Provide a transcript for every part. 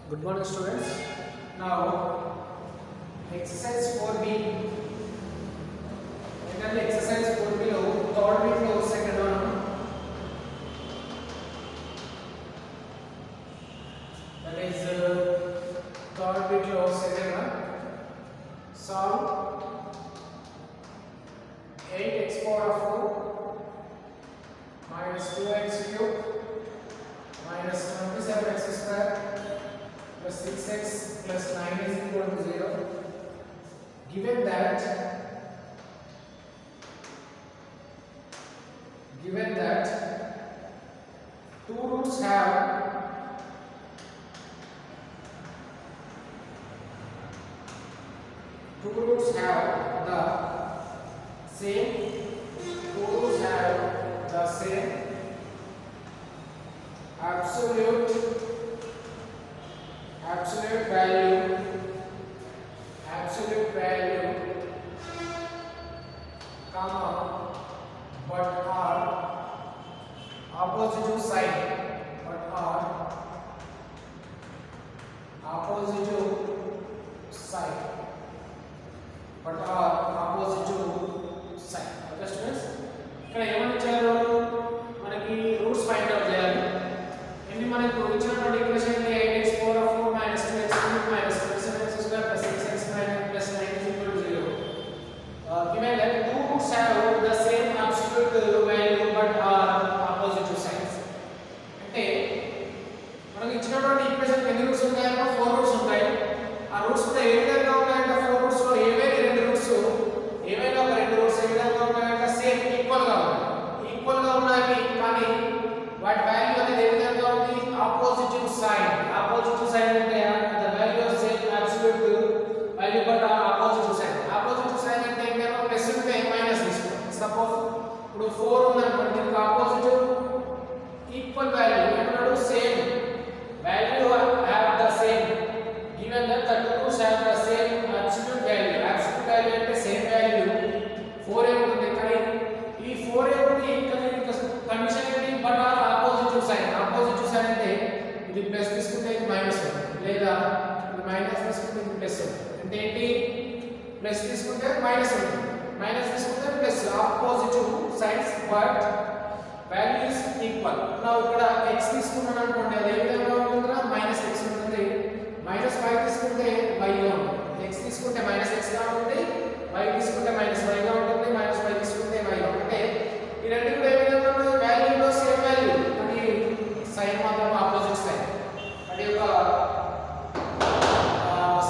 Good morning, students. Now, exercise 4B. Finally, exercise 4B lo third week lo second one. That is third week lo second one. Solve 8x power of 4 minus 2x cube minus 27x square plus 6x plus 9 is equal to 0. Given that two roots have the same absolute value comma but are opposite sign okay students ఇక్కడ ఏమని ఇచ్చారు మనకి roots find out చేయాలి ఎన్ని మనకు ఇచ్చినటువంటి equation ని 8x power of 4 - 2x cube - 27x square + 6x + 9 = 0 given that two roots have the same absolute value but are opposite signs అంటే మనకి ఇచ్చినటువంటి ఈక్వేషన్ ఎన్ని రూట్స్ ఉంటాయో 4 రూట్స్ ఉంటాయి ఆ రూట్స్ కూడా ఏ విధంగా ఉంటాయంటే 4 రూట్స్ లో ఏవైనా రెండు రూట్స్ ఏవైనా ఒక రెండు రూట్స్ ఏ విధంగా ఉంటాయంటే సేమ్ ఈక్వల్ గా ఉన్నాయి కానీ వాటి వాల్యూ అనేది ఏ విధంగా ఉంది ఆపోజిటివ్ సైన్ అంటే the value of same absolute value but opposite sign అంటే ఏంటంటే ప్లస్ ఉంటే మైనస్ తీసుకోవాలి సపోజ్ ఇప్పుడు 4 ఉందనుకోండి దీనికి ఆపోజిట్ ఈక్వల్ వాల్యూ ఏమన్నాడు same value have the same given that the two roots have the same absolute value అంటే సేమ్ వాల్యూ 4 ఏ ఉంటుంది కానీ ఈ 4 ఏ ఉంది కానీ కండిషన్ ఏంటి బట్ ఆర్ ఆపోజిటివ్ సైన్ అంటే ఇది ప్లస్ తీసుకుంటే ఇది మైనస్ అవుతుంది లేదా ఇది మైనస్ తీసుకుంటే ఇది ప్లస్ అవుతుంది అంటే ఏంటి ప్లస్ తీసుకుంటే మైనస్ అవుతుంది మైనస్ తీసుకుంటే plus opposite signs but value is equal నా ఇక్కడ x తీసుకున్నాను అనుకోండి అది ఏ విధంగా ఉంటుందిరా -x ఉంటుంది -y తీసుకుంటే y గా ఉంటుంది x తీసుకుంటే -x గా ఉంటుంది y తీసుకుంటే -y గా ఉంటుంది -y తీసుకుంటే y గా ఉంటుంది ఈ రెండు కూడా ఏ విధంగా ఉన్నాయి వాల్యూలో సేమ్ వాల్యూ కానీ సైన్ మాత్రం ఆపోజిట్ సైన్ అంటే ఒక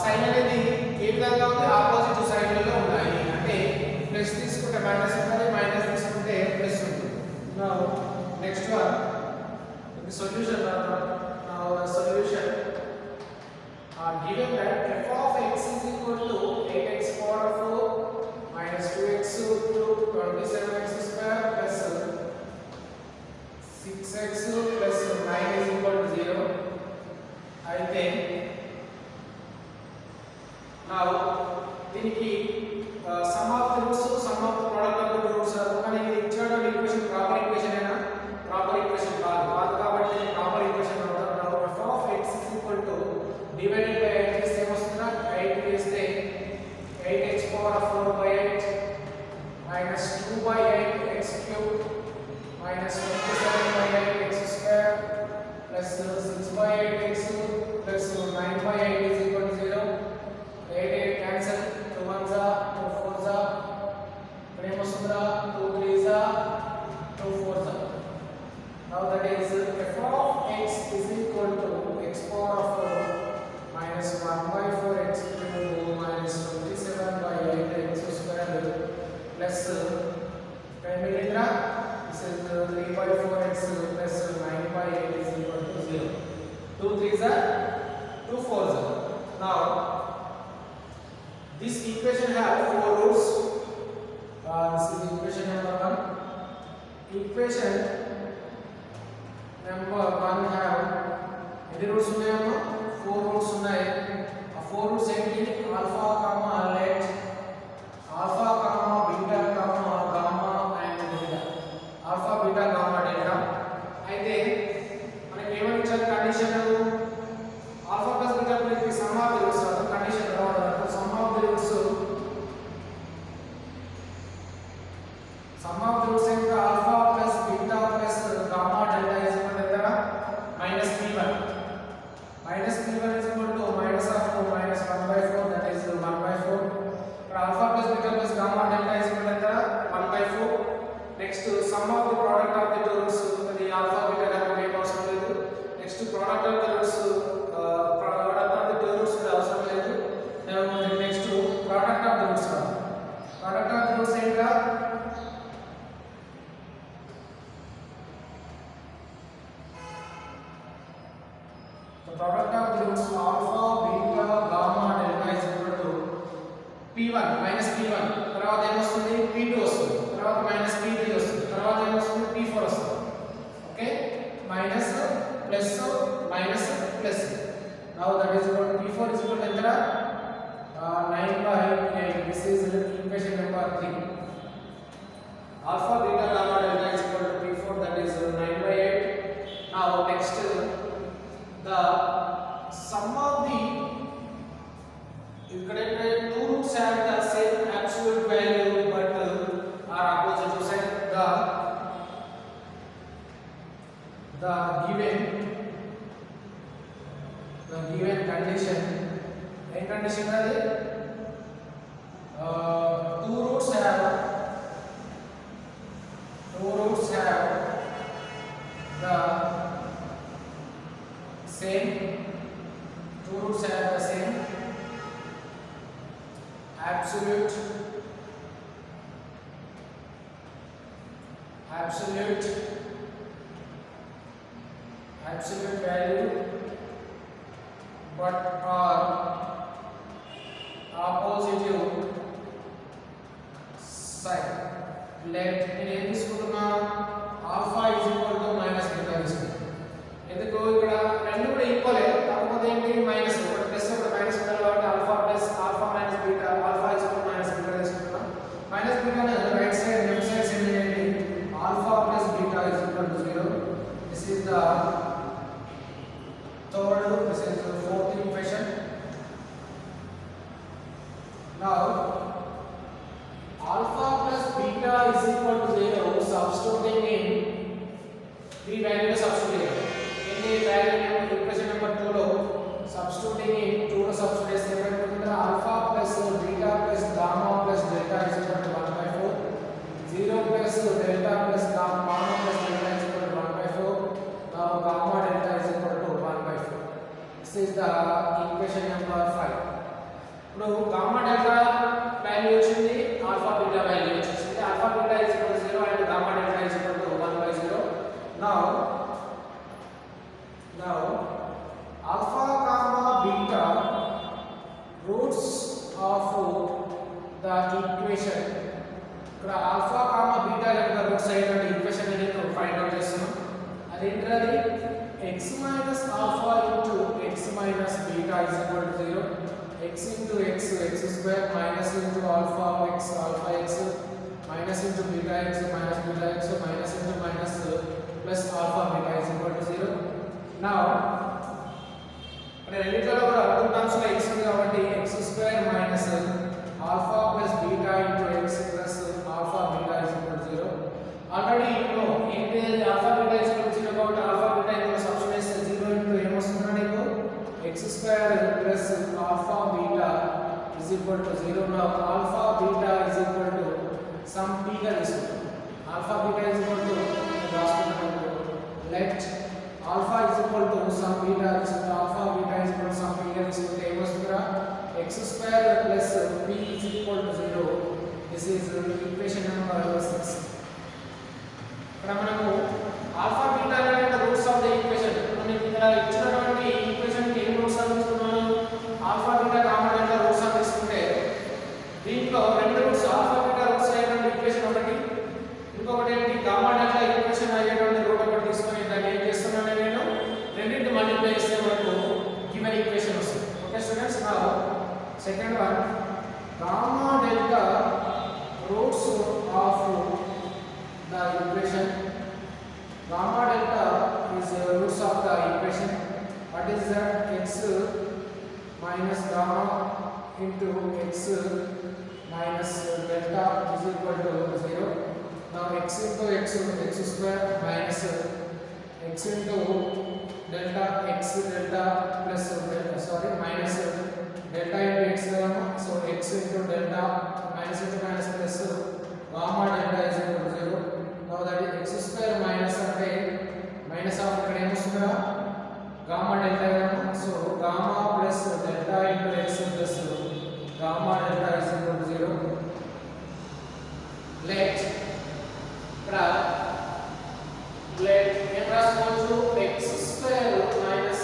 సైన్ అనేది ఏ విధంగా ఉంది ఆపోజిట్ సైన్లలో ఉన్నాయి అంటే ప్లస్ తీసుకుంటే మైనస్ ఉంటుంది మైనస్ తీసుకుంటే ప్లస్ ఉంటుంది now next one the solution given that f of x is equal to 8x power of 4 minus 2x cube 27x square plus 6x plus 9 is equal to 0 అయితే now దీనికి sum of the roots sum of the product of the roots కానీ ఇది ఇచ్చిన equation proper equation అయినా proper equation కాదు కాబట్టి proper equation అవుతుంది now f of x is equal to divided by 8 చేస్తే ఏమొస్తుందా 8 చేస్తే 8x power of 4 by 8 minus 2 by 8 x cube minus 27 by 8 x square plus 6 by 8 x plus 9 by 8 is equal to 0 8 cancel 2 1s are 2 4s are ఇక్కడ ఏమొస్తుందా 2 3s are 2 4s are now that is f of x is equal to x power of 4 minus 1 by 4 x cube minus 27 by 8 x square plus Indra this is 3 by 4 x plus 9 by 8 is equal to 0 2 3s are 2 4s are now this equation have four roots this is equation number 1 equation number 1 have ఎన్ని roots ఉన్నాయో 4 roots ఉన్నాయి ఆ 4 roots ఏంటి alpha comma let alpha comma beta comma gamma and delta alpha beta gamma delta అయితే మనకి ఏమని ఇచ్చారు condition alpha plus product of the roots alpha, beta, gamma, delta is equal to p1 minus p1 తర్వాత ఏమొస్తుంది p2 వస్తుంది తర్వాత minus p3 వస్తుంది తర్వాత ఏమొస్తుంది p4 వస్తుంది okay minus plus minus plus now that is equal to p4 is equal to ఎంత 9/8 this is equation number 3 alpha beta gamma delta is equal to p4 that is 9/8 now next the sum of the ikkadante two roots have the same absolute value but are opposite side the given condition any condition adi two roots have the same absolute value but are oppositive side let in ఏం తీసుకుంటున్నా alpha is equal to minus beta తీసుకుంటున్నా ఎందుకు ఇక్కడ రెండు కూడా equal కాకపోతే ఏంటి minus ఒకటి ప్లస్ ఒకటి మైనస్ ఉండాలి కాబట్టి alpha plus alpha minus beta alpha is equal to minus beta తీసుకుంటున్నా మైనస్ బీటాను right side left side same చేయండి alpha plus beta is equal to 0 this is the third this is the fourth equation now alpha plus beta is equal to 0 substituting in the value substitute in the value equation number 2 lo substituting in 2 lo substitute చేస్తే ఏమవుతుంది alpha plus beta plus gamma plus delta is equal to 1/4 0 plus delta plus gamma plus delta is equal to 1/4 now gamma delta is equal to 1/4 this is the equation number 5 ఇప్పుడు gamma delta value వచ్చింది alpha beta value వచ్చింది alpha beta is equal to 0 and gamma delta is equal to 1/0 now alpha gamma beta roots of the equation ఇక్కడ alpha gamma beta యొక్క roots అయినటువంటి equation ని నేను find out చేస్తున్నాను అదేంటది x minus alpha into x minus beta is equal to 0 x into x square minus into alpha x minus into beta x minus minus into minus plus alpha beta is equal to 0 now రెండిట్లో కూడా two terms లో x ఉంది కాబట్టి x square minus alpha plus beta into x plus alpha beta is equal to 0 already ఇప్పుడు ఏంటి alpha beta is equal to 0 కాబట్టి alpha beta ఇందులో substitute చేస్తే 0 into ఏమొస్తుంది నీకు x square plus alpha beta is equal to 0 now alpha beta is equal to some p గా తీసుకుంటాం alpha beta is equal to let alpha is equal to some beta alpha beta is equal to some p గా తీసుకుంటే ఏమొస్తుందిరా x square plus p is equal to 0 this is equation number 6 ఇక్కడ మనము alpha beta అనేవి roots of the equation మనకి ఇక్కడ ఇచ్చినటువంటి equation కి ఎన్ని రూట్స్ తీసుకున్నాను alpha beta gamma delta roots అని తీసుకుంటే దీంట్లో రెండు రూట్స్ alpha beta రూట్స్ అయినటువంటి ఈక్వేషన్ ఒకటి ఇంకొకటి ఏంటి gamma delta ఈక్వేషన్ అయ్యేటువంటి రూట్ ఒకటి తీసుకొని దాన్ని ఏం చేస్తున్నాను నేను రెండింటిని మల్టిప్లై చేస్తే మనకు గివెన్ ఈక్వేషన్ వస్తుంది okay students now second one gamma delta roots of the equation gamma delta is roots of the equation what is that x minus gamma into x minus delta is equal to 0 now x into x square minus x into delta plus minus delta into x so x into delta minus into minus plus gamma delta is equal to 0 now that is x square minus అంటే minus of ఇక్కడ ఏమొస్తుందా gamma delta so gamma plus delta into x plus gamma delta is equal to 0 let ఏం రాసుకోవచ్చు x square minus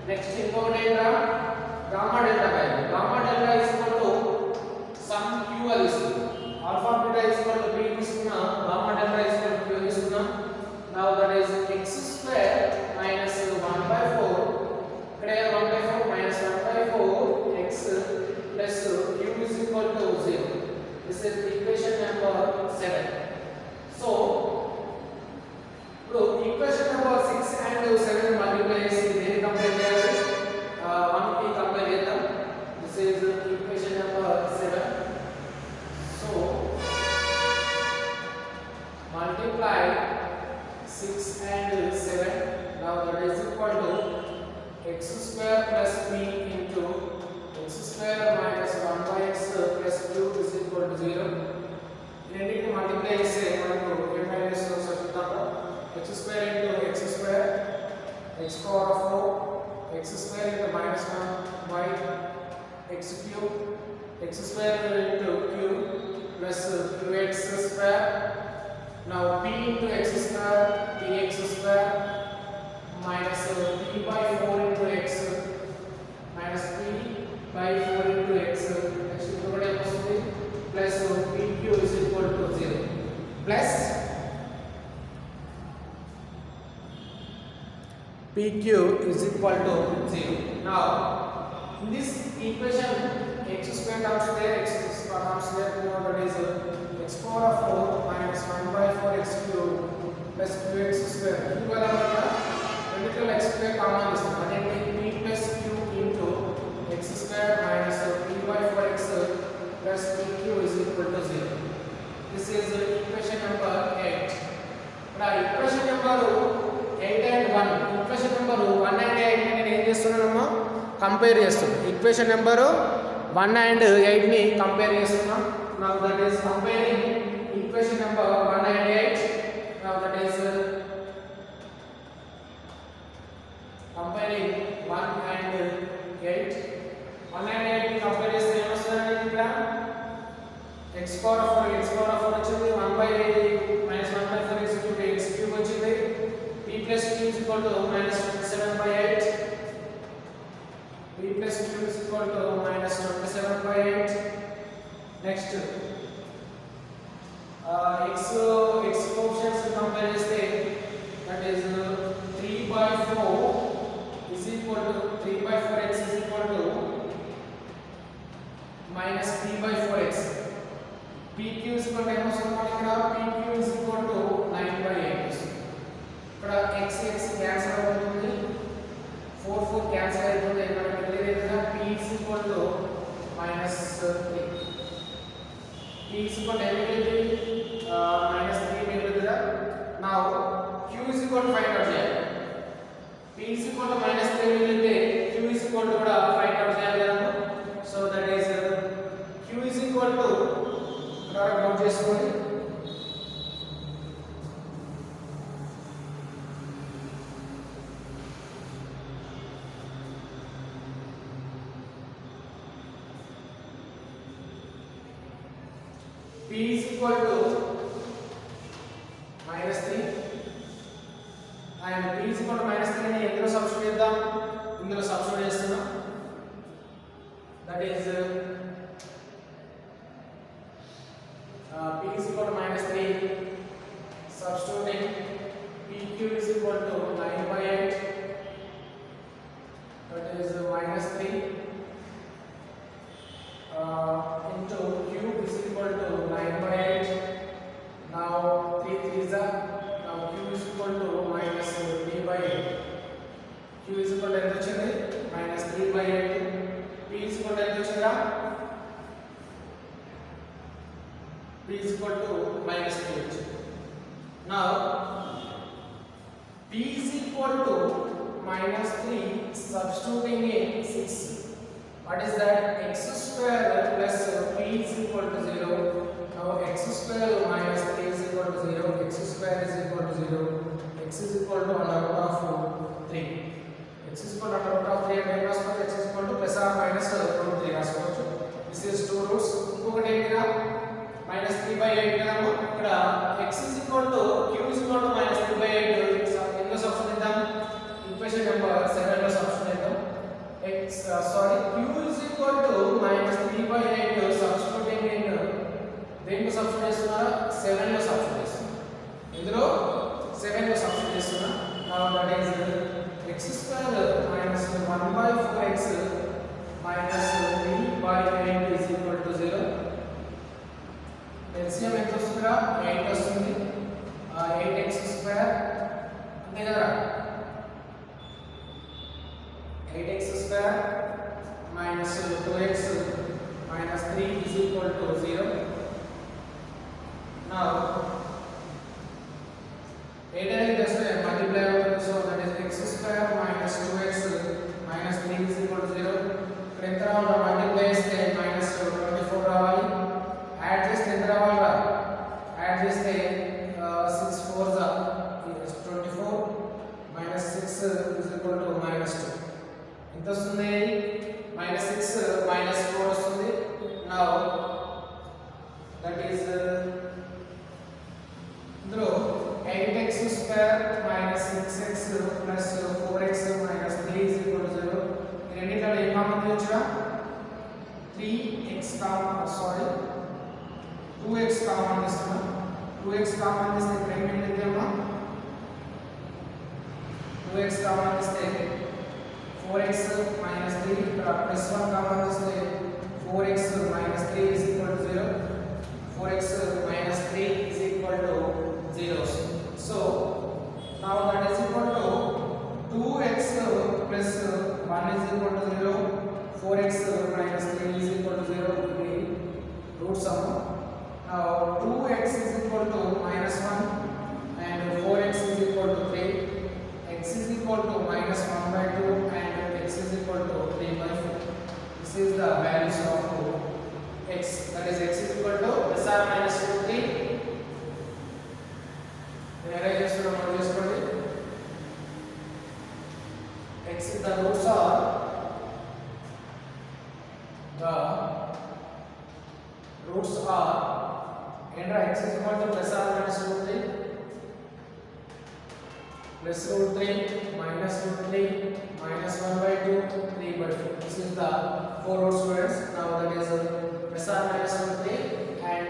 next ఇంకొకటి ఏంటా gamma delta value. Gamma delta is equal to some q అది ఇస్తుంది. Alpha beta is equal to b తీసుకున్నా, gamma delta is equal to q తీసుకున్నాం. Now that is x square minus 1/4 ఇక్కడ 1/4 minus 1/4 x plus q is equal to 0. This is equation number 7. So ఇప్పుడు equation number 6 and 7 multiply చేసి దేని compare చేయాలి? 1 కి compare చేద్దాం. This is equation number 7. So multiply 6 and 7. Now that is equal to x square plus p into x square minus 1 by x plus q is equal to 0. రెండింటిని multiply చేస్తే మనకు ఏం values వస్తాయో చూద్దాం. x square into x square x power of 4 x square into minus 1 by x cube x square into q plus qx square. Now p into x square px square minus p by 4 into x minus p by 4 into x. Next ఇంకొకటి వస్తుంది plus pq is equal to 0 plus pq is equal to 0. Now in this equation x square comes there, x square comes there. Now that is x power of 4 minus 1 by 4 x cube plus qx square. ఇవాళ మనకు రెండిట్లో x square common ఇస్తుంది. అదేంటి p plus q into x square minus p by 4 x plus pq is equal to 0. This is equation number 8. Now equation number 8 and 1. Equation number 1 and 8 ని నేను ఏం చేస్తున్నానమ్మా compare చేస్తున్నాను. Equation number 1 and 8 ని compare చేస్తున్నాం. Now that is comparing equation number 1 and 8. Now that is comparing 1 and 8. 1 and 8 ని compare చేస్తే ఏమొస్తుందండి? ఇక్కడ x power of 4 వచ్చింది, 1 by minus 1 by 4 is equal to x cube వచ్చింది. p plus q is equal to minus 27 by 8. p plus q is equal to minus 27 by 8. Next x coefficients compare చేస్తే that is 3 by 4 is equal to 3 by 4 x is equal to minus p by 4 x. pq is equal to ఇక్కడ pq is equal to 9 by 8. ఇక్కడ x cancel అవుతుంది, 4 cancel అవుతుంది. మనకి తెలియదు కదా p is equal to minus 3. p is equal to minus 3 మిగులుతుంది కదా. now q is equal to find out చేయాలి. p is equal to minus 3 మిగిలితే q is equal to కూడా find out చేయాలి కదా. so that is q is equal to ఇక్కడ note చేసుకోండి. p is equal to minus 3 and p is equal to minus 3 ని ఎందులో substitute చేద్దాం? ఇందులో సబ్స్టిట్యూట్ చేస్తున్నాం. that is p is equal to minus 3 substituting pq is equal to 9 by 8. that is minus 3 into q is equal to 9 by 8. now 3 3s are, now q is equal to minus 3 by 8. q is equal to ఎంత వచ్చింది? minus 3 by 8. p is equal to ఎంత వచ్చిందా? p is equal to minus 2. now p is equal to minus 3 substituting in 6. what is that? x square plus p is equal to 0. now x square minus 3 is equal to 0. x square is equal to 0. x is equal to under root of 3. x is equal to under root of 3 and x is equal to plus or minus root 3 రాసుకోవచ్చు. this is 2 roots. ఇంకొకటి ఏంటిరా? minus 3 by 8 కదమ్మా. ఇక్కడ x is equal to q is equal to minus 3 by 8 ఎందులో substitute చేద్దాం? Equation number 7 లో substitute చేద్దాం. q is equal to minus 3 by 8 substituting in దేంట్లో సబ్స్టిట్యూట్ చేస్తున్నా 7 లో సబ్స్టిట్యూట్ చేస్తున్నా ఇందులో 7 లో సబ్స్టిట్యూట్ చేస్తున్నా now that is x square minus 1 by 4x minus 3 by 8 is equal to 0 LCM ఎంత వస్తుందా 8 వస్తుంది 8x square అంతే కదా 8x square minus 2x minus 3 is equal to 0 now 8 అనేది just multiply అవుతుంది so that is x square minus 2x minus 3 is equal to 0 ఇక్కడ ఎంత రావాలి మల్టిప్లై చేస్తే minus 24 రావాలి యాడ్ చేస్తే ఎంత రావాలి యాడ్ చేస్తే 6 4s are 24 minus 6 is equal to minus 2 ఎంత వస్తుంది minus 6 minus 4 వస్తుంది now that is ఇందులో 8x square minus 6x plus 4x minus 3 is equal to 0 ఈ రెండిట్లో ఏం common తీయొచ్చురా 3x sorry 2x common తీస్తున్నా 2x కామన్ తీస్తే ఇక్కడ ఏం మిగిలిందమ్మా 2x కామన్ తీస్తే 4x minus 3 ఇక్కడ plus 1 కామన్ తీస్తే 4x minus 3 is equal to 0 4x minus 3 is equal to 0 so now that is equal to 2x plus 1 is equal to 0 4x minus 3 is equal to 0 the root sum now 2x is equal to minus 1 and 4x is equal to 3 x is equal to minus 1 by 2 and x is equal to 3 by 4 this is the values of x that is x is equal to plus or minus 2 3 Arrange this to note this one. X the roots are and x is equal to plus or minus root 3 plus root 3 minus root 3 minus 1 by 2 3 by 4 this is the 4 root squares now that is plus or minus root 3 and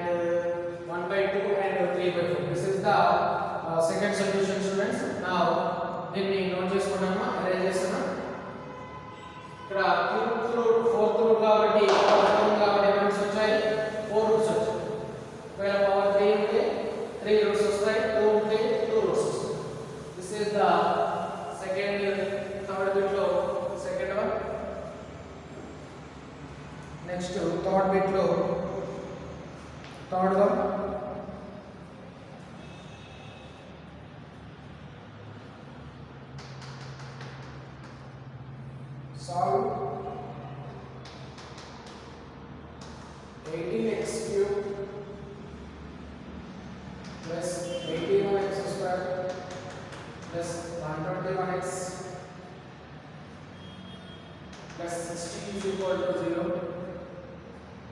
1 by 2 and 3 by 4 this is the second solution students now దీన్ని note చేసుకున్నామా arrange చేస్తున్నా ఇక్కడ fourth root కాబట్టి elements వచ్చాయి 4 roots వచ్చాయి ఒకవేళ power 3 ఉంటే 3 roots వస్తాయి 2 ఉంటే 2 రూట్స్ వస్తాయి this is the second third bit లో second one next third bit లో third one solve 18x cubed plus 81x square plus 121x plus 60 is equal to 0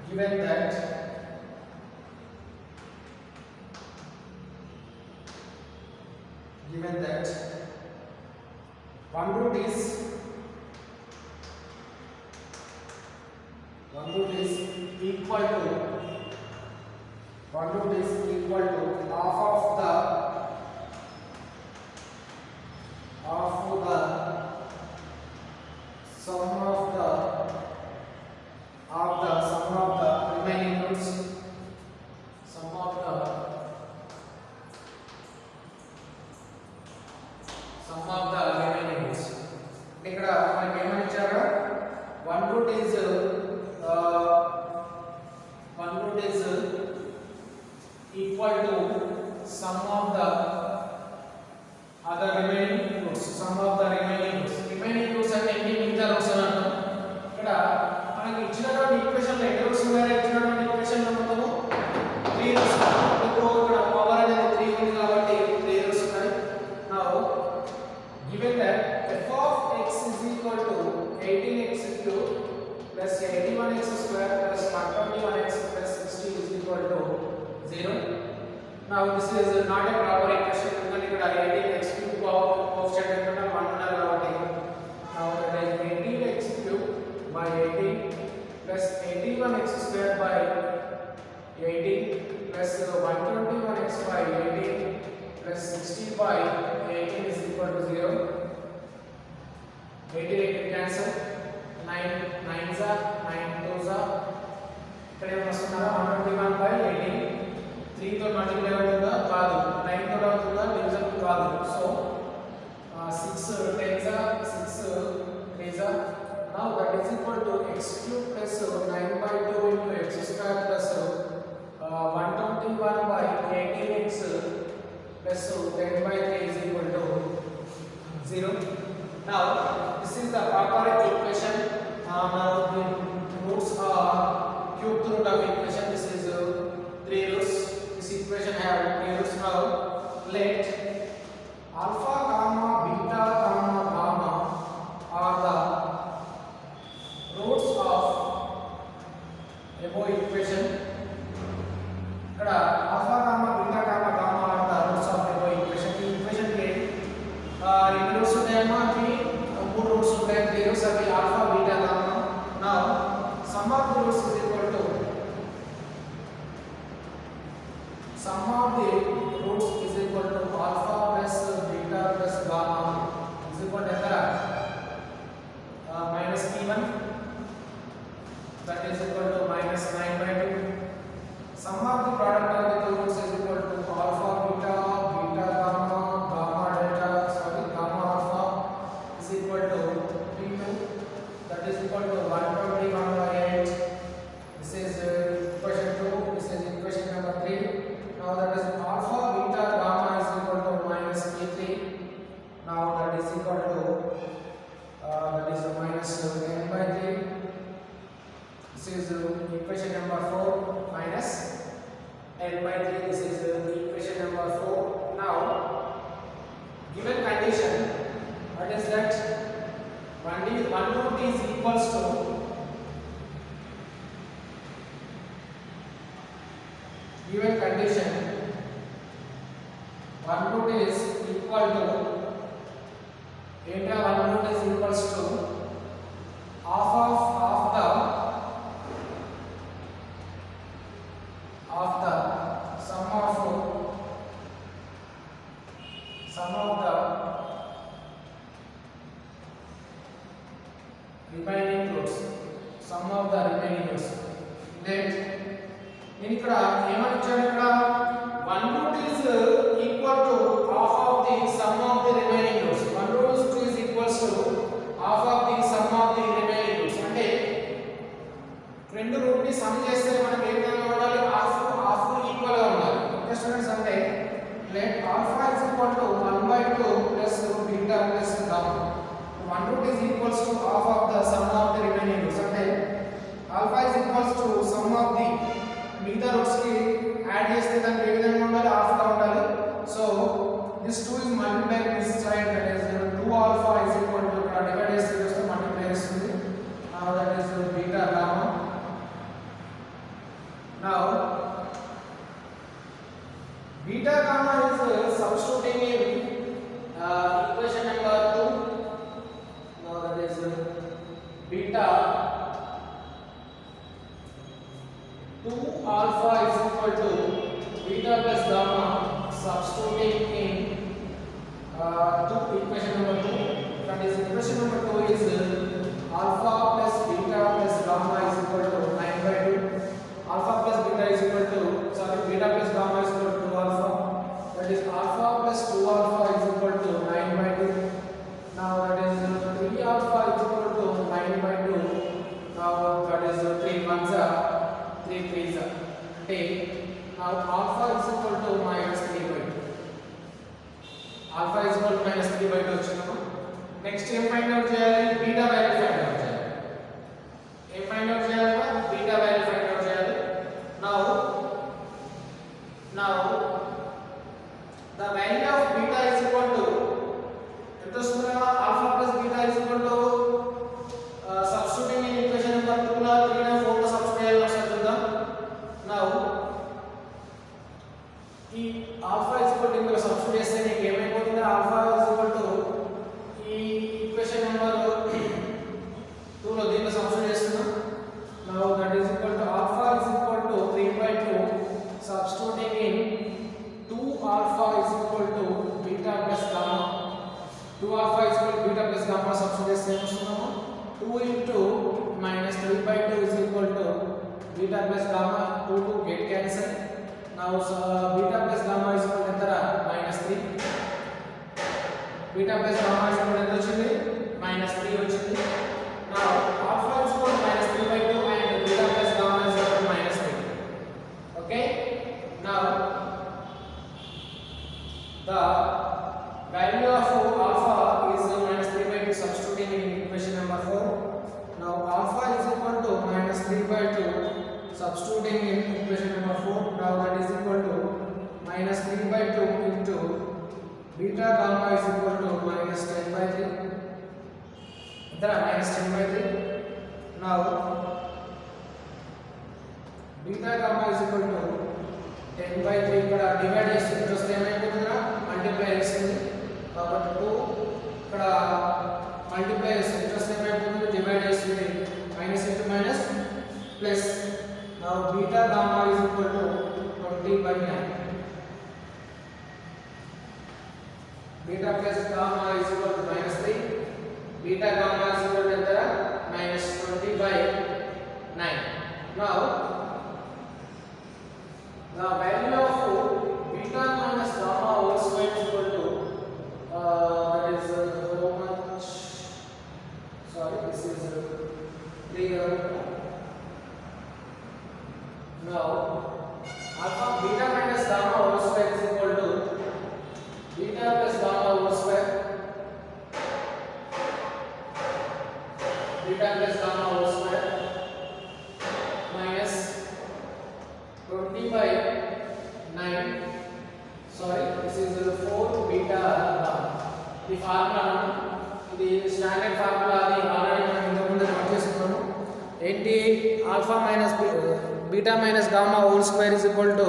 given that one root is equal to half of the sum of the remaining roots sum of the remaining roots ఇక్కడ మనకి ఏమని ఇచ్చారు one root is equal to sum of the other remaining roots remaining roots అంటే ఏంటి మిగతా roots అని అర్థం ఇక్కడ మనకి ఇచ్చినటువంటి ఈక్వేషన్ లో ఎన్ని రూట్స్ ఉన్నాయో ఇచ్చినటువంటి ఈక్వేషన్ లో మొత్తము 3 రూట్స్ ఇప్పుడు ఇక్కడ పవర్ అనేది 3 ఉంది కాబట్టి 3 రూట్స్ ఉన్నాయి now given that f of x is equal to 18x cubed plus 81x square plus 121x plus 60 is equal to 0 now this is not a proper equation ఎందుకంటే ఇక్కడ 18x cubed coefficient ఎంత 1 ఉన్నారు కాబట్టి now that is 18x cubed 3 తో multiply అవుతుందా కాదు, 9 తో అవుతుందా డివిజన్ కాదు. So 6 10s are 6 3s are. Now that is equal to x cube plus 9 by 2 into x square plus 121 by 18x plus 10 by 3 is equal to 0. Now this is the proper equation. Now the roots are cube root of equation. This is 3 roots. This equation have 3 roots. Now let alpha comma beta comma gamma are the roots of above equation. ఇక్కడ alpha comma beta comma gamma are the roots of above equation. ఈ equation కి ఎన్ని roots ఉంటాయమ్మా? అవి 3 roots ఉంటాయి. 3 roots అవి alpha beta gamma. Now sum of the roots is equal to sum of the roots is equal to alpha plus beta plus gamma is equal to ఎంత? minus p1, that is equal to minus 9 by 2. Sum of the product of the two roots is equal to alpha beta beta gamma gamma delta gamma alpha is equal to p2, that is equal to 121 by 8. This is equation 2. This is equation number 3. Now that is alpha beta gamma is equal to minus p3. Now that is equal to that is minus 10 by 3. This is equation number 4 minus n by 3. This is equation number 4. Now given condition, what is that? 1 root is equals to given condition 1 root is equal to eta 1 root is equals to half the sum of the remaining roots, sum of the remaining roots. Then నేను ఇక్కడ ఏమని ఇచ్చాను? ఇక్కడ 1 root is equal to half of the sum of the remaining roots. 1 root is equals to half of the sum of the remaining roots. అంటే రెండు route ని some చేస్తే మనకి ఏ విధంగా ఉండాలి? హాఫ్ ఈక్వల్ గా ఉండాలి. ఓకే స్టూడెంట్స్, అంటే let alpha is equal to 1 by 2 plus beta plus gamma. 1 root is equals to half of the sum of the remaining roots. అంటే alpha is equals to sum of the మిగతా roots కి add చేస్తే దానికి ఏ విధంగా ఉండాలి? Half గా ఉండాలి. So this 2 is multiplied this side, that is 2 alpha is equal to ఇక్కడ డివైడ్ చేస్తే వస్తే మల్టిప్లై చేస్తుంది. Now that is beta gamma. Now beta gamma is substituting in equation number 2. Now that is beta 2 alpha is equal to beta plus gamma, substituting in equation number 2. That is equation number 2 is alpha plus beta plus gamma is equal to 9 by 2. Alpha plus beta is equal to beta plus gamma is equal to 2 alpha. That is alpha plus 2 alpha is equal to 9 by 2. Now that is 3 alpha is equal to 9 by 2. Now that is 3 ones are 3 3s are. Okay. Now alpha is equal to minus 3 by 2. Alpha is equal to minus 3 by 2 వచ్చినప్పుడు next ఏం find out చేయాలి? Beta value find out చేయాలి. ఏం find out చేయాలి? Beta value find out చేయాలి. Now the value of beta is equal to ఎంత వస్తుంది? alpha plus beta is equal to substituting in equation number 2 law 3 law 4 law substitute చేయాలి. ఒకసారి చూద్దాం. Now ఈ alpha is equal to ఇందులో substitute చేస్తే నీకు ఏమైపోతుంది? alpha is equal to ఈ ఈక్వేషన్ నెంబర్ minus 3 వచ్చింది. Now alpha is equal to minus 3 by 2 and beta plus gamma is equal to minus 3. Okay. Now the value of alpha is minus 3 by 2, substituting in equation number 4. Now alpha is equal to minus 3 by 2, substituting in equation number 4. Now that is equal to minus 3 by 2 into beta gamma is equal to minus 10 by 3. There minus 10 by 3. Now beta gamma is equal to 10 by 3. ఇక్కడ divide చేస్తే వస్తే ఏమైపోతుందిరా multiply చేస్తుంది కాబట్టి 2 ఇక్కడ multiply చేస్తే వస్తే ఏమైపోతుంది divide చేస్తుంది minus into minus plus. Now beta gamma is equal to 20 by 9. beta plus gamma is equal to minus 3. Beta gamma is equal to minus 20 by 9. Now the value of beta minus gamma whole square is equal to that is how much? Sorry, this is 3. Now alpha beta minus gamma whole square is equal to beta plus gamma whole square. Beta plus gamma whole square minus 20 by 9. Sorry, this is 4 beta gamma. The formula ఇది standard formula అది already మనం ఇంతకు ముందు note చేసుకున్నాము. ఏంటి alpha minus beta minus gamma whole square is equal to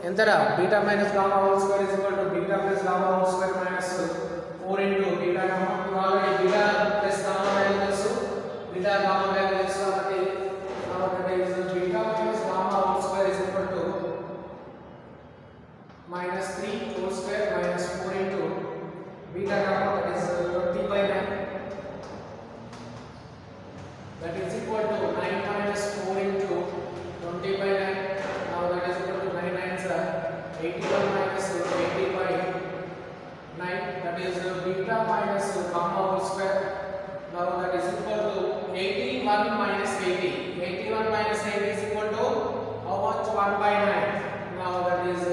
ఎంతరా beta minus gamma whole square is equal to beta plus gamma whole square minus 4 into beta gamma. Already beta plus gamma value తెలుసు, beta gamma value తెలుసు కాబట్టి beta minus gamma whole square is equal to minus 3 whole square minus 4 into beta gamma, that is 20 by 9. That is equal to 9 minus 4 into 20 by 9. Now that is equal to 9 9s are 81 minus 80 by 9. That is beta minus gamma whole square. Now that is equal to 81 minus 80. 81 minus 80 is equal to how much? 1 by 9. Now that is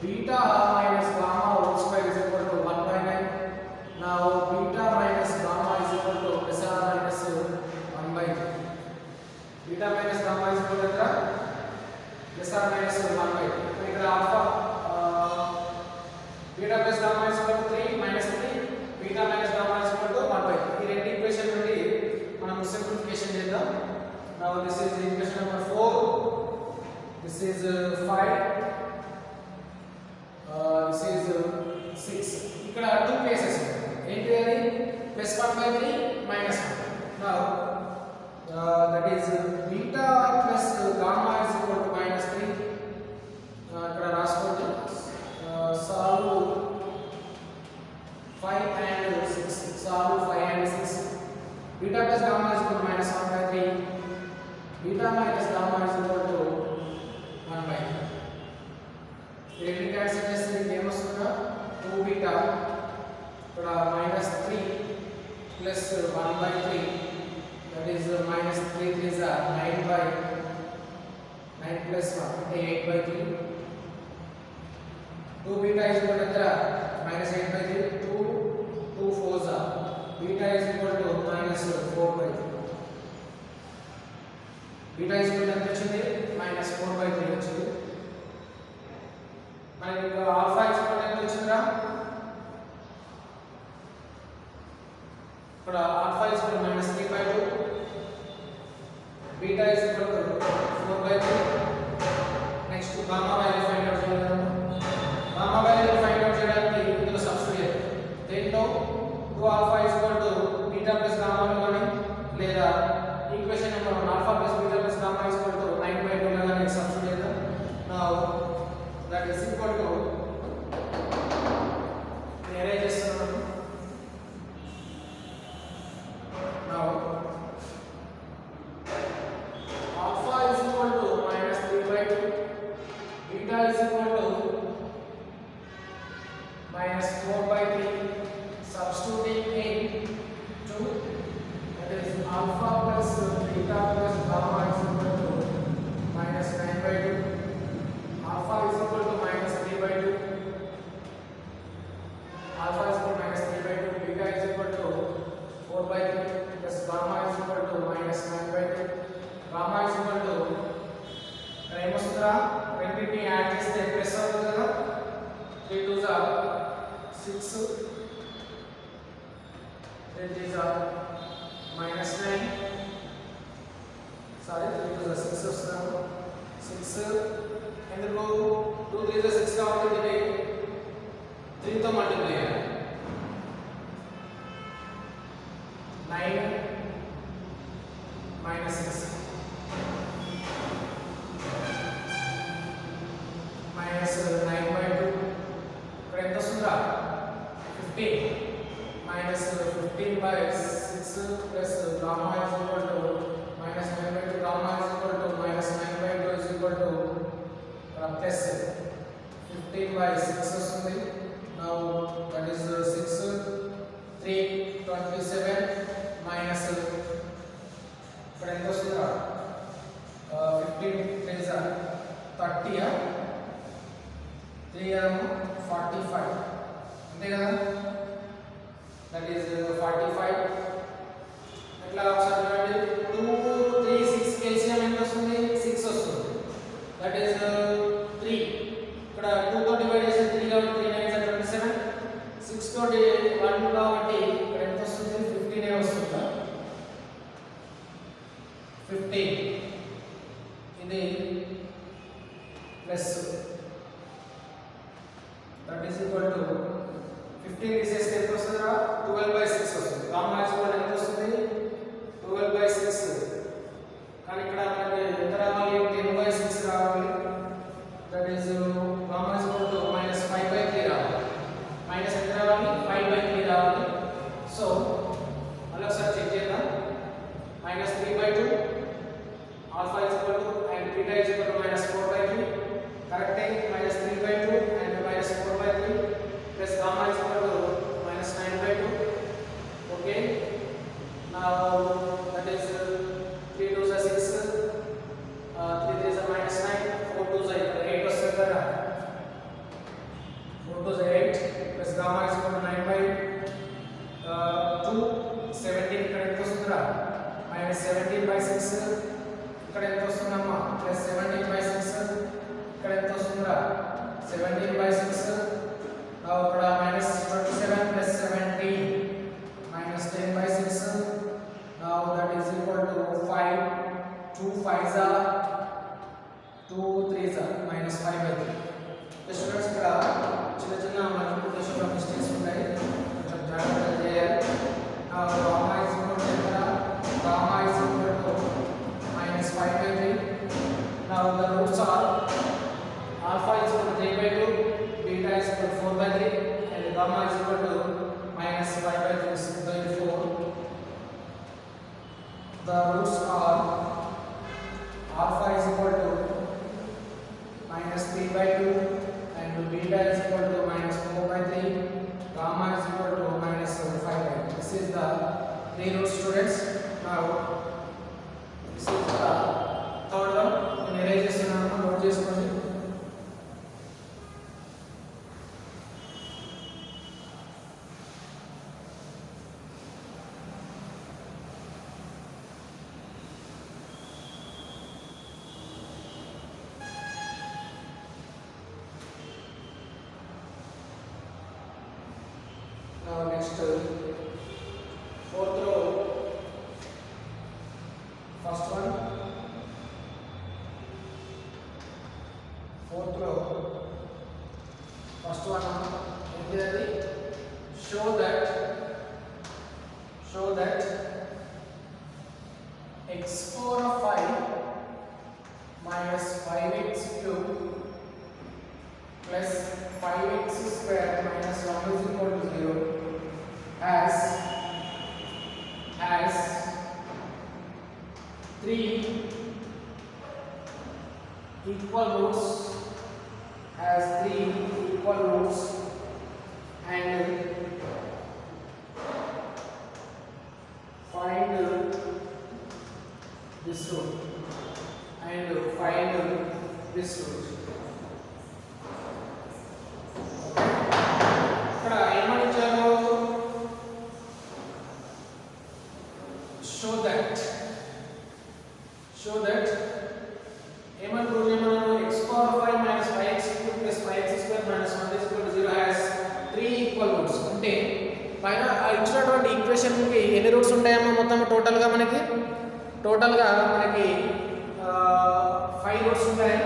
beta minus gamma whole square is equal to 1 by 9. Now beta minus gamma is equal to plus or minus 1 by 3. Beta minus gamma is equal to plus or minus 1 by 3. ఇక్కడ alpha beta plus gamma is equal to 3 minus 3. Beta minus gamma is equal to 1 by 3. ఈ రెండు equation నుండి మనం simplification చేద్దాం. Now this is equation number 4. This is 5. This is 6. ఇక్కడ two cases ఏంటి అది plus 1 by 3 minus 1. Now that is beta plus gamma is equal to minus 3. ఇక్కడ రాసుకోండి. Solve 5 and 6. Solve 5 and 6. Beta plus gamma is equal to minus 1 by 3. Beta minus gamma is equal to 1 by 3. రెండు cancel చేస్తే ఏం వస్తుందా 2 beta ఇక్కడ minus 3 plus 1 by 3, that is minus 3 3s are 9 by 9 plus 1 అంటే 8 by 3. 2 beta is equal to minus 8 by 3. 2 4s are beta is equal to minus 4 by 3. beta is equal to ఎంత వచ్చింది minus 4 by 3 వచ్చింది. మనకి alpha is equal to ఎంత వచ్చిందిరా ఇక్కడ alpha is equal to minus 3 by 2. beta is equal to 4 by 3. Next gamma value find out చేయాలి. Gamma value find out చేయడానికి ఇందులో సబ్స్టిట్యూట్ చేయాలి. దేంట్లో 2 alpha is equal to beta plus gamma కానీ లేదా equation number 1 alpha plus beta plus gamma is equal to 9 by 2 లాగా నేను substitute చేద్దాం. Now that is equal to arrange చేస్తున్నాను. Now alpha is equal to minus 3 by 2. Beta is equal to minus 4 by 3. Substituting in alpha plus beta plus gamma is equal to minus 9 by 2. Alpha is equal to minus 3 by 2. Alpha is equal to minus 3 by 2. Beta is equal to 4 by 3 plus gamma is equal to minus 9 by 2. Gamma is equal to ఏమొస్తుందా రెండింటిని add చేస్తే plus అవుతుంది కదా 3 2s are 6 3 3s are minus 9 sorry 3 2s are 6 వస్తుంది 6 ఎందుకు 2 3s are 6 కాబట్టి దీన్ని 3 తో multiply చేయాలి 9 minus 6 minus 9 by 2 ఇక్కడ ఎంత వస్తుందా 15 minus 15 by 6 plus gamma is equal to minus 9 by 2 gamma is equal to minus 9 by 2 is equal to plus 15 by 6 వస్తుంది now that is 6 3 27 minus ఇక్కడ ఎంత వస్తుందా 15 3 30 3 45 అంతే కదా దట్ ఈస్ 45 ఎట్లా ఒకసారి చూడండి 2 3 6 ఎల్సిఎం ఎంత వస్తుంది 6 వస్తుంది దట్ ఈస్ 3 ఇక్కడ 2 తో డివైడ్ చేస్తే 3 కాబట్టి 3 9 27 6 తో 1 కాబట్టి ఇక్కడ ఎంత వస్తుంది 15 ఏ వస్తుందా 15 ఇది plus that is equal to 15 తీసేస్తే ఎంత వస్తుందిరా 12 by 6 వస్తుంది gamma is equal to ఎంత వస్తుంది 12 by 6 కానీ ఇక్కడ మనకి ఎంత రావాలి 10 by 6 రావాలి that is gamma is equal to minus 5 by 3 రావాలి మైనస్ ఎంత రావాలి 5 by 3 రావాలి సో మళ్ళీ ఒకసారి చెక్ చేద్దాం minus 3 by 2 alpha is equal to and beta is equal to minus 4 by 3 correct minus 3 by 2 and minus 4 by 3 plus gamma is equal to minus 9 by 2 okay now that is 3 2s are 6 3 3s are minus 9 4 2s are 8 వస్తుంది కదా 4 2s are 8 plus gamma is equal to 9 by 2 17 ఇక్కడ ఎంత వస్తుందిరా minus 17 by 6 ఇక్కడ ఎంత వస్తుందమ్మా plus 17 by 6 ఇక్కడ ఎంత వస్తుందిరా 17 by 6 now ఇక్కడ minus 27 plus 17 minus 10 by 6 now that is equal to 5 2 5s are 2 3s are minus 5 by 3 students ఇక్కడ చిన్న చిన్న మల్టిప్లికేషన్ లో మిస్టేక్స్ ఉంటాయి కొంచెం జాగ్రత్తగా చేయాలి now gamma is equal to ఎంత gamma is equal to minus 5 by 3 now the roots are alpha is equal to 3 by 2 beta is equal to 4 by 3 and gamma is equal to minus 5 by 4 the roots are alpha is equal to minus 3 by 2 and beta is equal to minus 4 by 3 gamma is equal to minus 5 by 3 this is the three roots students now this is the third one నేను erase చేస్తున్నాను note చేసుకోండి now next fourth row first one fourth row first one ఏంటిది show that x power of 5 minus 5x cube plus 5x square minus 1 is equal to 0 has 3 equal roots and find this root and find this root. ఇక్కడ ఏమని ఇచ్చారు? show that ఏమని prove చేయమన్నారు? x power 5 minus 5x cube plus 5x square minus 1 is equal to 0 has 3 equal roots. అంటే పైన ఇచ్చినటువంటి equation కి ఎన్ని రూట్స్ ఉంటాయమ్మా మొత్తం టోటల్ గా మనకి 5 రూట్స్ ఉంటాయి.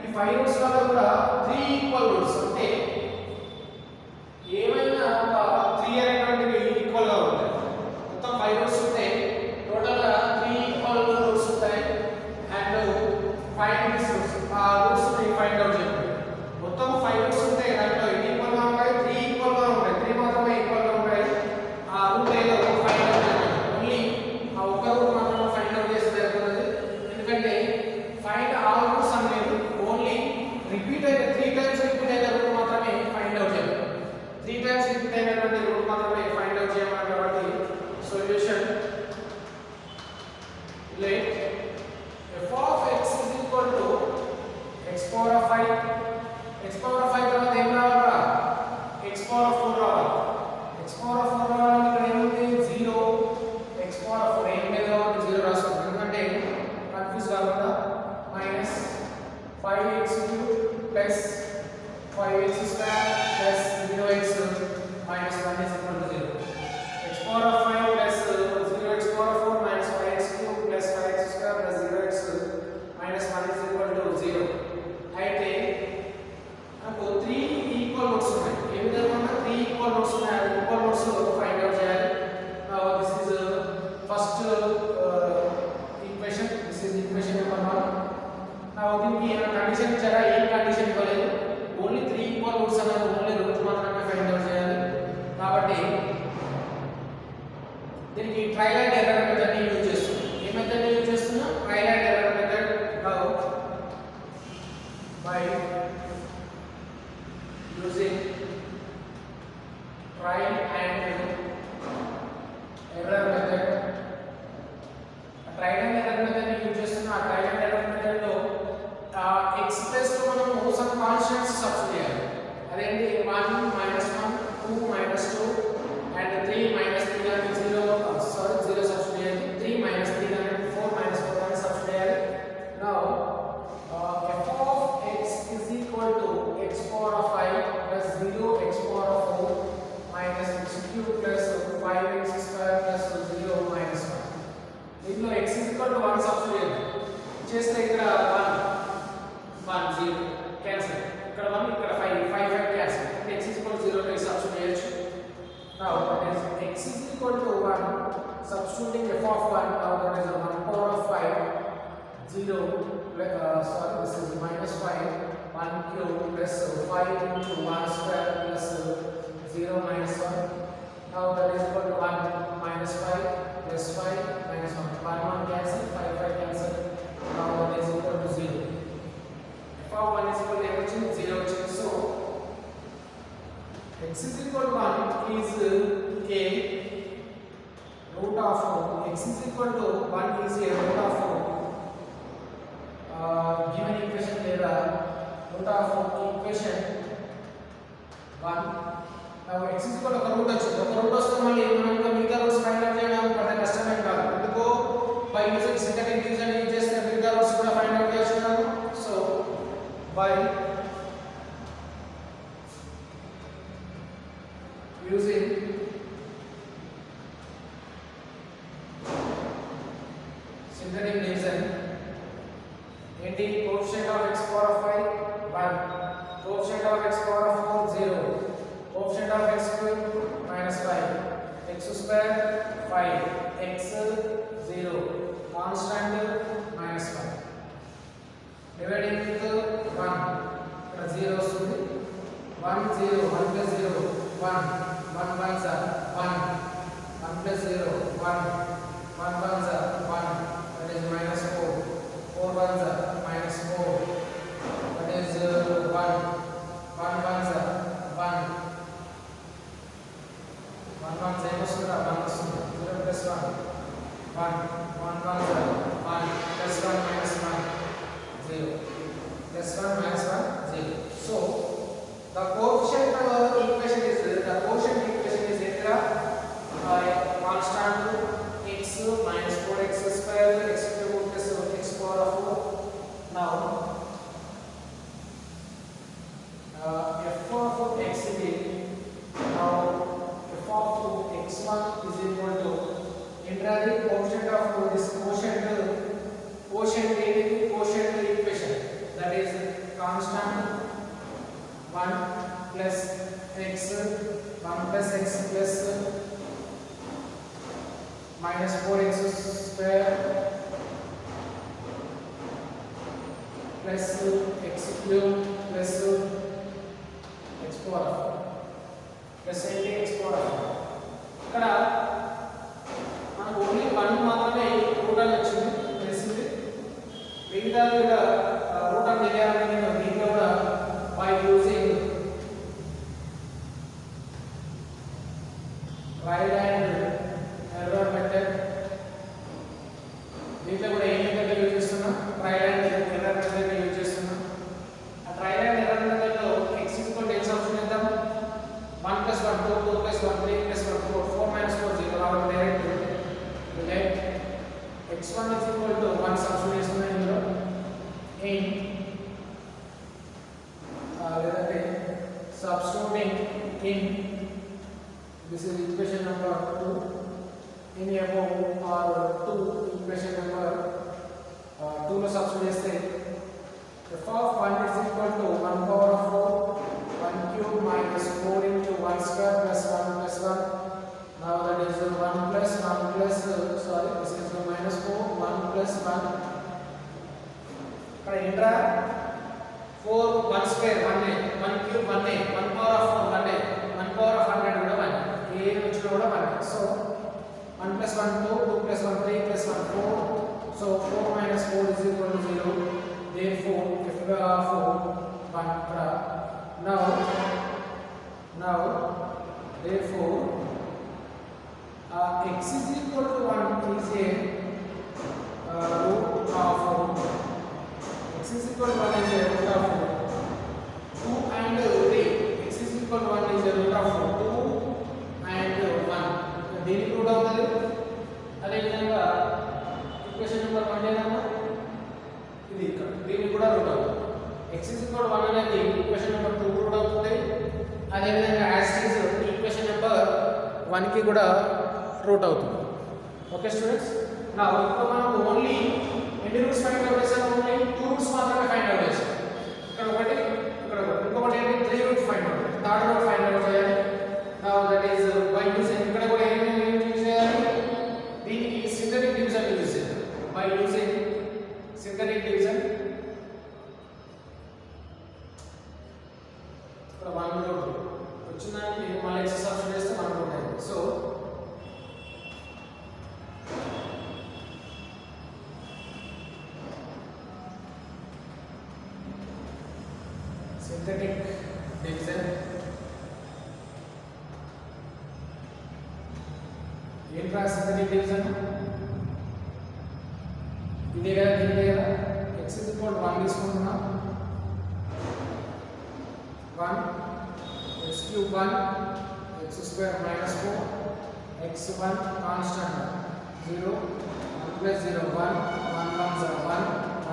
ఈ 5 రూట్స్ వల్ల కూడా 3 ఈక్వల్ రూట్స్ అంటే ఏమైనా 3 అనేటువంటివి ఈక్వల్ గా ఉంటాయి. మొత్తం 5 రూట్స్ ఉంటాయి. టోటల్ గా 3 ఈక్వల్ రూట్స్ ఉంటాయి. And find this roots. ఆ రూట్స్ ని ఫైండ్ అవుట్ చేయండి. మొత్తం 5 రూట్స్ ఉంటాయి. దాంట్లో ఎన్ని ఈక్వల్ గా ఉంటాయి? 3 ఈక్వల్ గా ఉంటాయి. 3 మాత్రమే ఈక్వల్ గా ఉంటాయి. ఆ రూట్ ఏదో ఫైండ్ అవుట్ చేయండి. ఓన్లీ ఆ ఒక్క రూట్ మాత్రమే ఫైండ్ అవుట్ చేస్తే సరిపోతుంది. ఎందుకంటే ఫైండ్ ఆల్ రూట్స్ అనేది ఓన్లీ రిపీట్ అయిన 3 టైమ్స్ రిపీట్ అయిన రూట్ మాత్రమే ఫైండ్ అవుట్ చేయాలి. 3 టైమ్స్ రిపీట్ అయినటువంటి రూట్ మాత్రమే ఫైండ్ అవుట్ చేయమన్నారు. కాబట్టి solution let f of x is equal to x power of 5. x power of 5 తర్వాత ఏం రావాలా? x power of 4 రావాలి. x power of 4 రావాలంటే ఇక్కడ ఏముంది? 0. x power of 4 ఏం లేదు కాబట్టి 0 రాసుకుంటాం. ఎందుకంటే కన్ఫ్యూజ్ కాకుండా minus 5x cube plus 5x square plus 0x minus 1 is equal to 0. x power of 5 plus 0x power of 4 minus 5x cube plus 5x square plus 0x minus 1 is equal to 0. అయితే మనకు 3 equal roots ఉన్నాయి. ఏ విధంగా 3 equal roots ఉన్నాయి. ఆ equal roots find out చేయాలి. Now this is first equation. This is equation number 1. Now దీనికి ఏమైనా condition ఇచ్చారా? ఏం కండిషన్ ఇవ్వలేదు. ఓన్లీ 3 ఈక్వల్ రూట్స్ అనేది ఓన్లీ రూట్ మాత్రమే ఫైండ్ అవుట్ చేయాలి. కాబట్టి దీనికి ట్రయల్ అండ్ ఎర్రర్ మెథడ్ ని యూజ్ చేస్తున్నాం. ఏ మెథడ్ ని యూజ్ చేస్తున్నాం? Trial and error method. Now by using trial and error method. Trial and error method ని యూజ్ చేస్తున్నాం. ఆ ట్రయల్ అండ్ ఎర్రర్ మెథడ్ లో x ప్లస్ లో మనం సమ్ కాన్స్టెంట్స్ సబ్స్టిట్యూట్ చేయాలి. అదేంటి? 1 -1 2 -2 and 3 -3 and 0 substitute. 3 -3 and 4 -4 and substitute. Now f of x is equal to x power of 5 plus 0 x power of 4 minus x cube plus 5x square plus 0 minus 1. దీనిలో x is equal to 1 substitute చేస్తే ఇక్కడ 1 0 cancel. ఇక్కడ 1 ఇక్కడ 5 cancel. x is equal to 0 కి substitute చేయొచ్చు. Now that is x is equal to 1, substituting f of 1. Now that is 1 power of 5 0 this is minus 5 1 cube plus 5 into 1 square plus 0 minus 1. Now that is equal to 1 minus 5 plus 5 minus 1. 1 cancel, 5 cancel. Now that is equal to 0. f of 1 is equal to 0 వచ్చింది. So x is equal to 1 is a root of x is equal to 1 is a root of given equation లేదా root of equation 1. Now x is equal to ఒక route వచ్చింది. ఒక route వస్తే మళ్ళీ మనం ఇంకా మిగతా రూట్స్ ఫైండ్ అవుట్ చేయడం పెద్ద కష్టమేం కాదు. ఎందుకు? By using synthetic division use చేస్తే మిగతా రూట్స్ కూడా ఫైండ్ అవుట్ చేయొచ్చు కదా. So by using synthetic division. ఏంటి? coefficient of x power of 5 1, coefficient of x power of 4 0, coefficient of x cube minus 5, x square 5, x 0, constant minus 1, dividing with 1. ఇక్కడ 0 వస్తుంది. 1 0 1 plus 0 1 1 ones are 1 1 plus 0 1 1 ones are 1, that is minus 4 4 ones are minus 4, that is 1 1 ones are 1 1 ones ఏమొస్తుందా 1 వస్తుంది. 0 plus 1 1 1 1 1 plus 1 minus 1 0 plus 1 minus 1 0. So the quotient equation is either constant x minus 4x square x cube plus x power of 4. Now f of x is now f of x1 is equal to enter the quotient of this quotient equation, that is constant 1 plus x 1 plus x plus minus 4x square plus x cube plus x power of 4 plus x power of 4. ఇక్కడ మనకు only 1 మాత్రమే route అని వచ్చింది తెలిసింది. మిగతా కూడా route అని తెలియాలంటే నేను దీంట్లో కూడా by using trial and error method, దీంట్లో కూడా ఏ మెథడ్ యూజ్ చేస్తున్నా, trial and error method use చేస్తున్నా. ఆ ట్రయల్ అండ్ ఎర్రర్ మెథడ్ లో x n సబ్స్టిట్యూట్ చేద్దాం. 1 plus 1 2 2 plus 1 3 plus 1 4 4 minus 4 0 కాబట్టి direct let x1 is equal to 1 substitute చేస్తున్నా ఇందులో in లేదంటే substituting in this is equation number 2 in above or 2 equation number 2 లో substitute చేస్తే f of 1 is equal to 1 power of 4 1 cube minus 4 into 1 square plus 1 plus 1. Now that is 1 plus 1 plus sorry this is minus 4 1 plus 1. ఇక్కడ intra 4 1 square 1 1 cube 1 1 power of 4 1 1 power of 100 కూడా 1 ఏ వచ్చినా కూడా 1. So 1 plus 1 2 2 plus 1 3 plus 1 4. So 4 minus 4 is equal to 0. Therefore f of 1 now therefore x is equal to 1 is a root of x is equal to 1 is a root of 2 and 3. X is equal to 1 is a root of 2 and 1. దీనికి route అవుతుంది. అదేవిధంగా equation number 1 ఏదమ్మా ఇది ఇక్కడ దీనికి కూడా route అవుతుంది. x is equal to 1 అనేది ఈక్వేషన్ నెంబర్ 2 రూట్ అవుతుంది. అదేవిధంగా as it is equation number 1 కి కూడా రూట్ అవుతుంది. ఓకే స్టూడెంట్స్, నా ఇప్పుడు మనం ఓన్లీ ఎన్ని రూట్స్ ఫైండ్ అవుట్ చేసాం? ఓన్లీ 2 రూట్స్ మాత్రమే ఫైండ్ అవుట్ చేసాం. ఇక్కడ ఒకటి ఇక్కడ ఒకటి ఇంకొకటి ఏంటి 3 root find out, third root find out చేయాలి. Now that is by using ఇక్కడ కూడా ఏం యూజ్ చేయాలి? దీనికి సింథటిక్ డివిజన్ యూజ్ చేయాలి. బై యూజింగ్ సింథటిక్ డివిజన్ ఇక్కడ 1 రూట్ వచ్చిందానికి మళ్ళీ x సబ్స్టిట్యూట్ చేస్తే 1 రూట్ అయింది. సో సింథటిక్ డివిజన్ ఏంట్రా సింథటిక్ డివిజన్? ఇదే కదా దీనిదే కదా. x is equal to 1 తీసుకుంటున్నాం. 1 x cube 1 x square minus 4 x1 constant 0 1 plus 0 1 1 1 1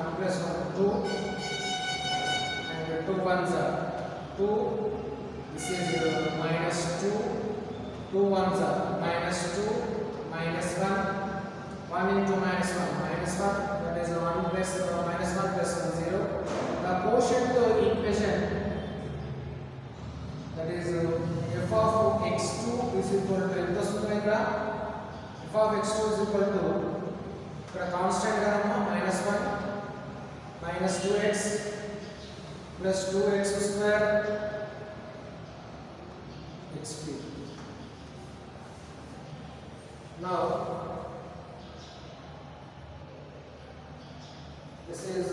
1 plus 1 2 and 2 1s are 2. This is minus 2 2 1s are minus 2 minus 1 1 into minus 1 minus 1, that is 1 plus minus 1 plus 1 0. The quotient equation, that is f of x2 is equal to ఎంత వస్తుంది ఇక్కడ? f of x2 is equal to ఇక్కడ constant కదమ్మా -1 minus 2x plus 2x square x cube. Now this is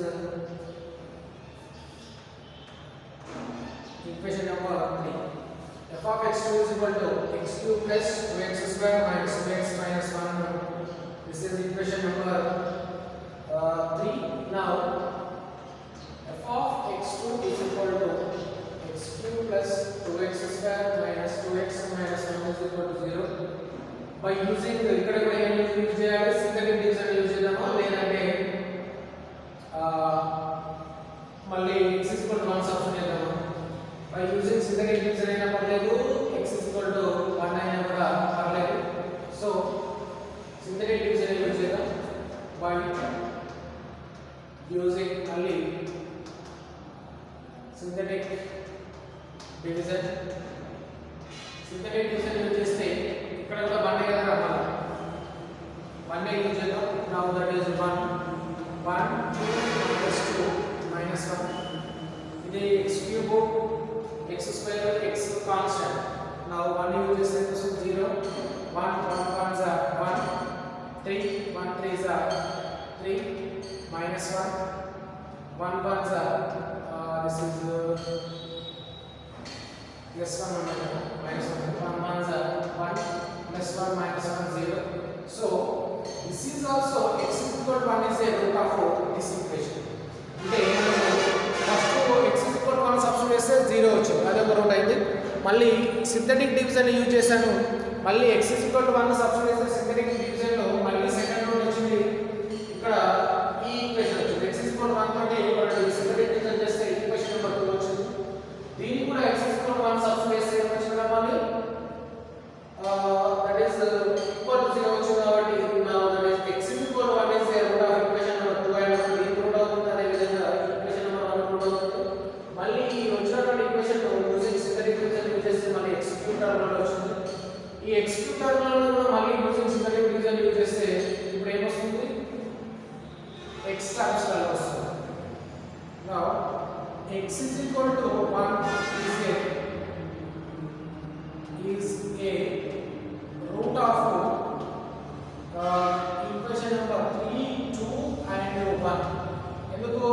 equation number 3. f of x2 is equal to x cube plus 2x square minus 2x minus 1 This is equation number 3. Now f of x2 is equal to x2 plus 2x square minus 2x minus 1 is equal to 0. By using ఇక్కడ కూడా ఏం use చేయాలి, synthetic division use చేద్దామా లేదంటే మళ్ళీ x is equal to 1 substitute చేద్దామా? By using synthetic division అయినా పర్లేదు, x is equal to 1 అయినా కూడా పర్లేదు. So synthetic division యూజ్ చేద్దాం. By using only synthetic division use చేస్తే ఇక్కడ కూడా 1 కదా రావాలి. 1 యూజ్ చేద్దాం. Now that is 1 1 plus 2 minus 1. ఇది x cube x square x constant. Now 1 use this 0 1 1 1 is 1 3 1 3 is 3 minus 1 1 1 is this is plus 1 minus 1 1 1 is 1 plus 1 minus 1 0. So this is also x is equal to 1 is a root of this equation. అంటే first x is equal to 1 substitute చేస్తే 0 వచ్చింది, అది ఒక route అయింది. మళ్ళీ synthetic division use చేశాను, మళ్ళీ x is equal to 1 substitute చేస్తే సింథటిక్ డివిజన్ లో మళ్ళీ సెకండ్ రూట్ వచ్చింది. ఇక్కడ ఈ ఈక్వేషన్ వచ్చింది, x is equal to 1 తోటి సింథటిక్ డివిజన్ చేస్తే ఈక్వేషన్ నెంబర్ 2 వచ్చింది. దీనికి కూడా x is equal to 1 substitute చేస్తే ఏం వచ్చింది మళ్ళీ that is equal to 0 వచ్చింది. కాబట్టి now that is x is equal to 1 is a root of equation number 2 and దీని రూట్ అవుతుంది. అదే విధంగా ఈక్వేషన్ నెంబర్ 1 రూట్ అవుతుంది. మళ్ళీ ఈ వచ్చినటువంటి equation using synthetic division use చేస్తే మళ్ళీ x క్యూబ్ టర్మినల్ వచ్చింది. ఈ x క్యూబ్ టర్మినల్ కూడా మళ్ళీ యూజింగ్ సింథటిక్ డివిజన్ యూజ్ చేస్తే ఇప్పుడు ఏం వస్తుంది, x టర్మ్స్ లా వస్తుంది. now x is equal to 1 is a root of equation number 3 2 and 1. ఎందుకు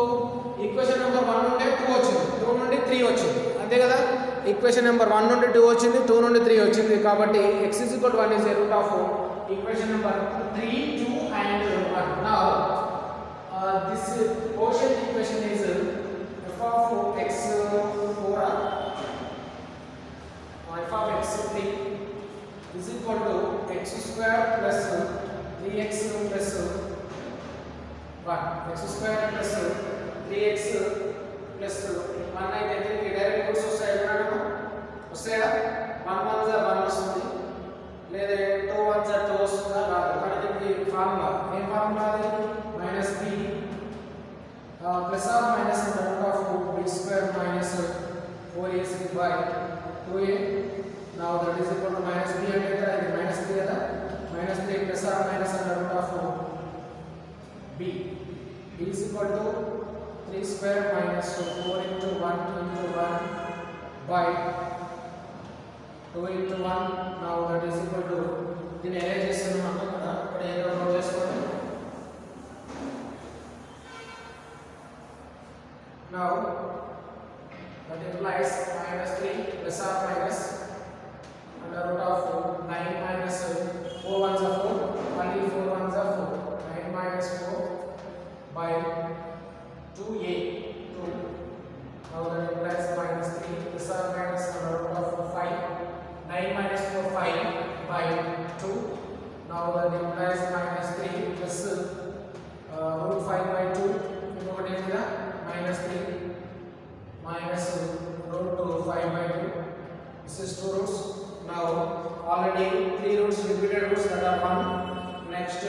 ఈక్వేషన్ నెంబర్ 1 నుండి 2 వచ్చింది, 2 నుండి 3 వచ్చింది, అంతే కదా. ఈక్వేషన్ నెంబర్ 1 నుండి 2 వచ్చింది, 2 నుండి 3 వచ్చింది. కాబట్టి x is equal to 1 is a root of equation number 3 2 and 1. now this quotient equation is f of x4 f of x3 is equal to x square plus 3x plus 1 x square plus 3x plus 1 అయితే దీనికి direct roots వస్తాయి ఎప్పుడైనా వస్తాయా? 1 1 is 1 వస్తుంది, లేదా 2 1 is 2 వస్తుందా? రాదు. కానీ దీనికి ఫార్ములా ఏం ఫార్ములా అది minus b plus or minus root of b square minus 4ac by 2a. now that is equal to minus b అంటే ఇక్కడ ఇది మైనస్ 3 కదా, minus 3 plus or minus root of b b is equal to 3 square minus 4 into 1 into 1 by 2 into 1. now that is equal to దీన్ని ఎలా చేస్తున్నాం కదా, ఇక్కడ ఏదో నోట్ చేసుకోండి. now that implies minus 3 plus or minus under root of 9 minus 4 1s are 4, only 4 1s are 4, 9 minus 4 by 2a 2. now that implies minus 3 plus or minus under root of 5, 9 minus 4 5 by 2. now that implies minus 3 plus root 5 by 2 ఇంకొకటి ఏంటి కదా minus 3 minus root 5 by 2. this is 2 roots. now already 3 roots repeated roots that are 1. next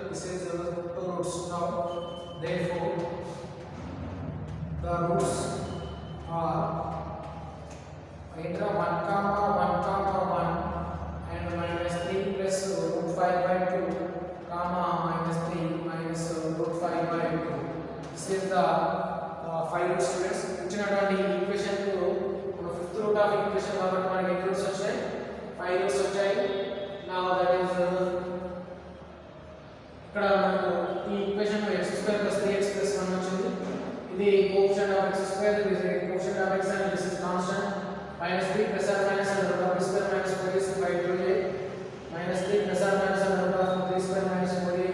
this is 2 roots. now therefore the roots are either 1 comma 1 and minus 3 plus root 5 by 2 comma minus 3 minus root 5 by 2. this is the 5 roots students. ఇచ్చినటువంటి equation కు మన fifth root of equation కాబట్టి మనకి ఎన్ని roots వచ్చాయి, 5 roots వచ్చాయి. now that is ఇక్కడ మనకు ఈ ఈక్వేషన్ లో x square plus 3x plus 1 వచ్చింది. ఇది కోఎఫిషియంట్ ఆఫ్ x స్క్వేర్, ఇది coefficient of x and this is constant. minus 3 plus or minus under root of square minus 4ac by 2a minus 3 plus or minus under root of 3 square minus 4a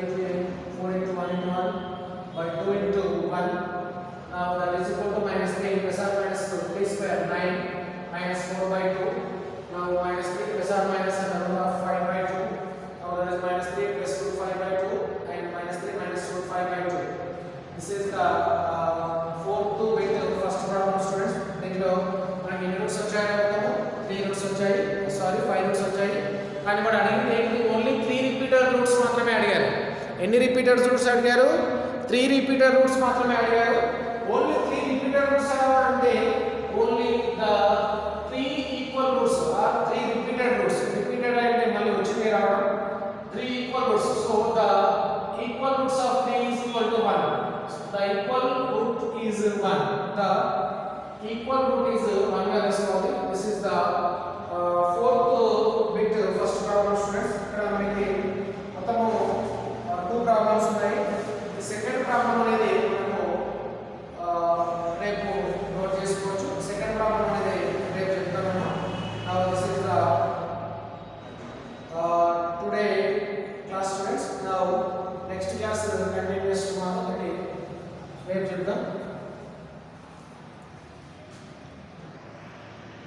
is the fourth bit first problem students. దీంట్లో మనకి ఎన్ని roots వచ్చాయో అడుగుతాము. 3 roots వచ్చాయి, sorry 5 roots వచ్చాయి. కానీ వాడు అడిగింది ఏంటి, ఓన్లీ 3 రిపీటెడ్ రూట్స్ మాత్రమే అడిగారు. ఎన్ని రిపీటెడ్ రూట్స్ అడిగారు? 3 రిపీటెడ్ రూట్స్ మాత్రమే అడిగారు. ఓన్లీ 3 రిపీటెడ్ రూట్స్ అంటే only the 3 equal roots are 3 repeated roots. Repeated అంటే మళ్ళీ వచ్చింది రావడం. 3 equal roots. So the equal roots of 3 is equal to 1. The equal root is 1. The equal root is 1 గా తీసుకోవాలి. This is the fourth